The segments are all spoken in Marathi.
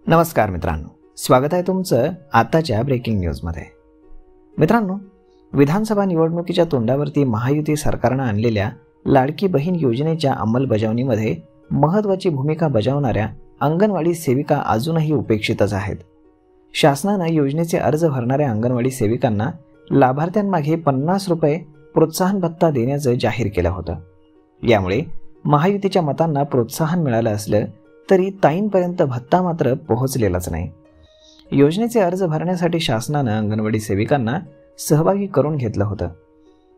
नमस्कार मित्रांनो, स्वागत आहे तुमचं आताच्या ब्रेकिंग न्यूजमध्ये। मित्रांनो, विधानसभा निवडणुकीच्या तोंडावरती महायुती सरकारनं आणलेल्या लाडकी बहीण योजनेच्या अंमलबजावणीमध्ये महत्त्वाची भूमिका बजावणाऱ्या अंगणवाडी सेविका अजूनही उपेक्षितच आहेत। शासनानं योजनेचे अर्ज भरणाऱ्या अंगणवाडी सेविकांना लाभार्थ्यांमागे 50 रुपये प्रोत्साहन भत्ता देण्याचं जाहीर केलं होतं। यामुळे महायुतीच्या मतांना प्रोत्साहन मिळालं असलं तरी ताईंपर्यंत भत्ता मात्र पोहोचलेलाच नाही। योजनेचे अर्ज भरण्यासाठी शासनानं अंगणवाडी सेविकांना सहभागी करून घेतलं होतं।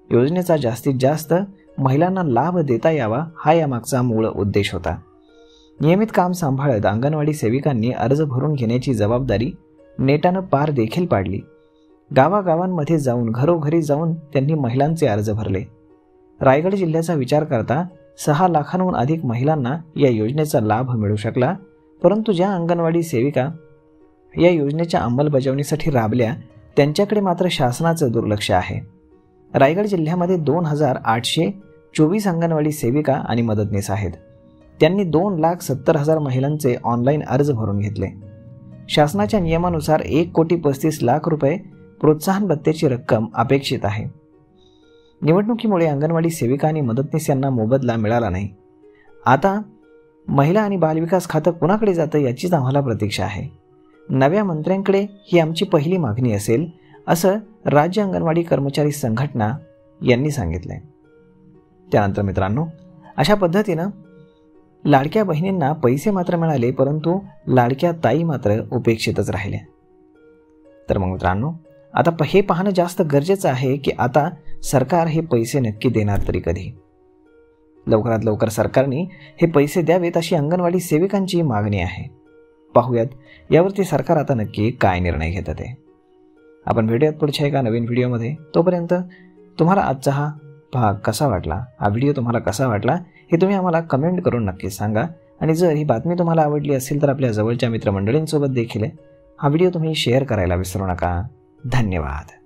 योजनेचा जास्तीत जास्त महिलांना लाभ देता यावा हा यामागचा मूळ उद्देश होता। नियमित काम सांभाळत अंगणवाडी सेविकांनी अर्ज भरून घेण्याची जबाबदारी नेटानं पार देखील पाडली। गावागावांमध्ये जाऊन घरोघरी जाऊन त्यांनी महिलांचे अर्ज भरले। रायगड जिल्ह्याचा विचार करता 6 लाखांहून अधिक महिलांना या योजनेचा लाभ मिळू शकला, परंतु ज्या अंगणवाडी सेविका या योजनेच्या अंमलबजावणीसाठी राबल्या त्यांच्याकडे मात्र शासनाचं दुर्लक्ष आहे। रायगड जिल्ह्यामध्ये 2824 अंगणवाडी सेविका आणि मदतनीस आहेत। त्यांनी 2,70,000 महिलांचे ऑनलाईन अर्ज भरून घेतले। शासनाच्या नियमानुसार 1,35,00,000 रुपये प्रोत्साहन भत्त्याची रक्कम अपेक्षित आहे। निवडणुकीमुळे अंगणवाडी सेविका आणि मदतनीस यांना मोबदला मिळाला नाही। आता महिला आणि बालविकास खातं कुणाकडे जातं याचीच आम्हाला प्रतीक्षा आहे। नव्या मंत्र्यांकडे ही आमची पहिली मागणी असेल, असं राज्य अंगणवाडी कर्मचारी संघटना यांनी सांगितलंय। त्यानंतर मित्रांनो, अशा पद्धतीनं लाडक्या बहिणींना पैसे मात्र मिळाले, परंतु लाडक्या ताई मात्र उपेक्षितच राहिल्या। तर मग मित्रांनो, आता हे पाहणं जास्त गरजेचं आहे की आता सरकार हे पैसे नक्की देणार तरी कधी। लवकरात लवकर सरकारने हे पैसे द्यावेत अशी अंगणवाडी सेविकांची मागणी आहे। पाहूयात यावरती सरकार आता नक्की काय निर्णय घेतं ते। आपण भेटूयात पुढच्या एका नवीन व्हिडिओमध्ये। तोपर्यंत तुम्हाला आजचा हा भाग कसा वाटला, हा व्हिडिओ तुम्हाला कसा वाटला हे तुम्ही आम्हाला कमेंट करून नक्की सांगा। आणि जर ही बातमी तुम्हाला आवडली असेल तर आपल्या जवळच्या मित्रमंडळींसोबत देखील हा व्हिडिओ तुम्ही शेअर करायला विसरू नका। धन्यवाद।